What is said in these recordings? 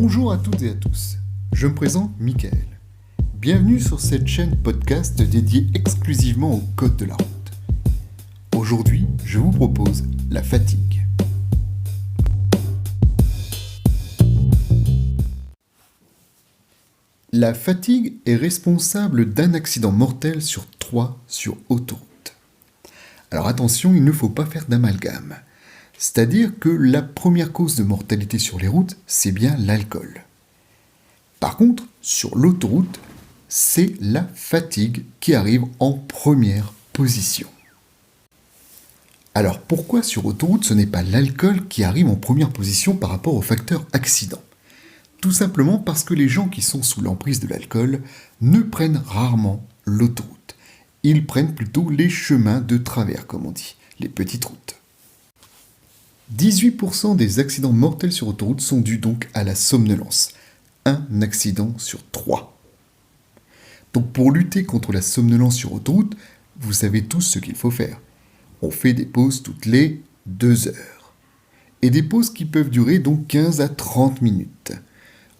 Bonjour à toutes et à tous, je me présente Mickaël. Bienvenue sur cette chaîne podcast dédiée exclusivement au code de la route. Aujourd'hui, je vous propose la fatigue. La fatigue est responsable d'un accident mortel sur 3 sur autoroute. Alors attention, il ne faut pas faire d'amalgame. C'est-à-dire que la première cause de mortalité sur les routes, c'est bien l'alcool. Par contre, sur l'autoroute, c'est la fatigue qui arrive en première position. Alors pourquoi sur autoroute ce n'est pas l'alcool qui arrive en première position par rapport au facteur accident ? Tout simplement parce que les gens qui sont sous l'emprise de l'alcool ne prennent rarement l'autoroute. Ils prennent plutôt les chemins de travers, comme on dit, les petites routes. 18% des accidents mortels sur autoroute sont dus donc à la somnolence. Un accident sur 3. Donc pour lutter contre la somnolence sur autoroute, vous savez tous ce qu'il faut faire. On fait des pauses toutes les 2 heures. Et des pauses qui peuvent durer donc 15 à 30 minutes.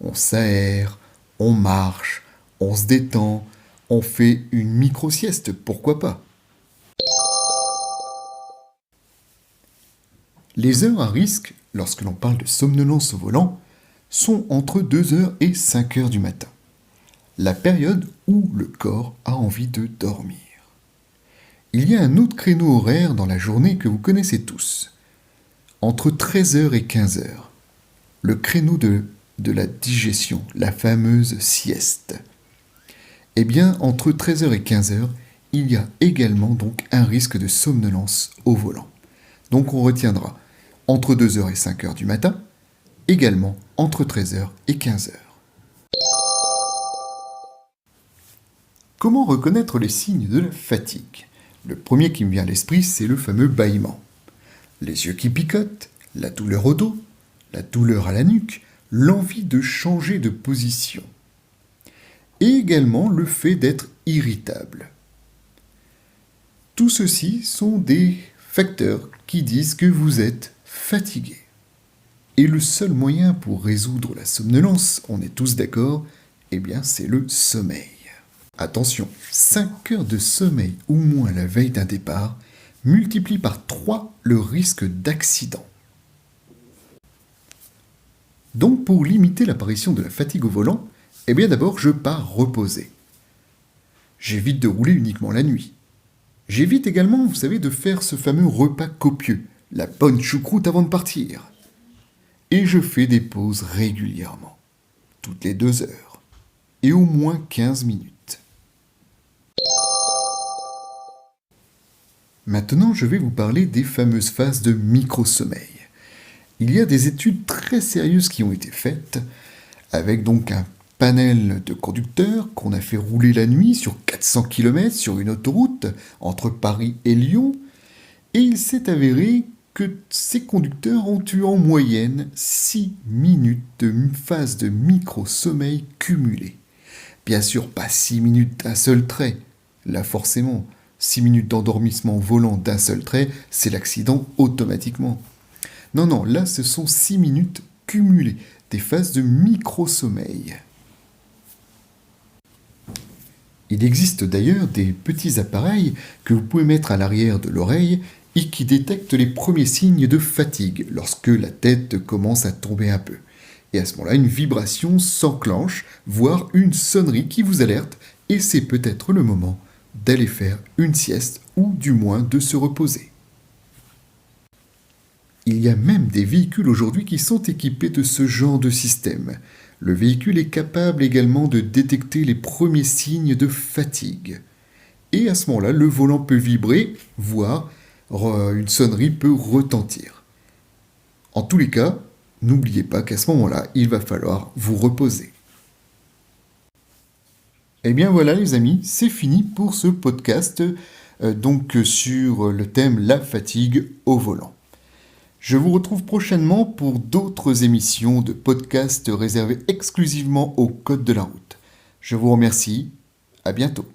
On s'aère, on marche, on se détend, on fait une micro-sieste, pourquoi pas. Les heures à risque, lorsque l'on parle de somnolence au volant, sont entre 2h et 5h du matin. La période où le corps a envie de dormir. Il y a un autre créneau horaire dans la journée que vous connaissez tous. Entre 13h et 15h. Le créneau de la digestion, la fameuse sieste. Eh bien, entre 13h et 15h, il y a également donc un risque de somnolence au volant. Donc on retiendra entre 2h et 5h du matin, également entre 13h et 15h. Comment reconnaître les signes de la fatigue ? Le premier qui me vient à l'esprit, c'est le fameux bâillement. Les yeux qui picotent, la douleur au dos, la douleur à la nuque, l'envie de changer de position. Et également le fait d'être irritable. Tout ceci sont des facteurs qui disent que vous êtes fatigué. Et le seul moyen pour résoudre la somnolence, on est tous d'accord, eh bien c'est le sommeil. Attention, 5 heures de sommeil ou moins la veille d'un départ multiplie par 3 le risque d'accident. Donc pour limiter l'apparition de la fatigue au volant, eh bien d'abord je pars reposer. J'évite de rouler uniquement la nuit. J'évite également, vous savez, de faire ce fameux repas copieux, la bonne choucroute avant de partir. Et je fais des pauses régulièrement, toutes les 2 heures, et au moins 15 minutes. Maintenant, je vais vous parler des fameuses phases de micro-sommeil. Il y a des études très sérieuses qui ont été faites, avec donc un panel de conducteurs qu'on a fait rouler la nuit sur 400 km sur une autoroute entre Paris et Lyon, et il s'est avéré que ces conducteurs ont eu en moyenne 6 minutes de phase de micro-sommeil cumulée. Bien sûr, pas 6 minutes d'un seul trait. Là, forcément, 6 minutes d'endormissement au volant d'un seul trait, c'est l'accident automatiquement. Non, là, ce sont 6 minutes cumulées, des phases de micro-sommeil. Il existe d'ailleurs des petits appareils que vous pouvez mettre à l'arrière de l'oreille et qui détectent les premiers signes de fatigue lorsque la tête commence à tomber un peu. Et à ce moment-là, une vibration s'enclenche, voire une sonnerie qui vous alerte, et c'est peut-être le moment d'aller faire une sieste ou du moins de se reposer. Il y a même des véhicules aujourd'hui qui sont équipés de ce genre de système. Le véhicule est capable également de détecter les premiers signes de fatigue. Et à ce moment-là, le volant peut vibrer, voire une sonnerie peut retentir. En tous les cas, n'oubliez pas qu'à ce moment-là, il va falloir vous reposer. Et bien voilà les amis, c'est fini pour ce podcast donc sur le thème la fatigue au volant. Je vous retrouve prochainement pour d'autres émissions de podcasts réservées exclusivement au code de la route. Je vous remercie, à bientôt.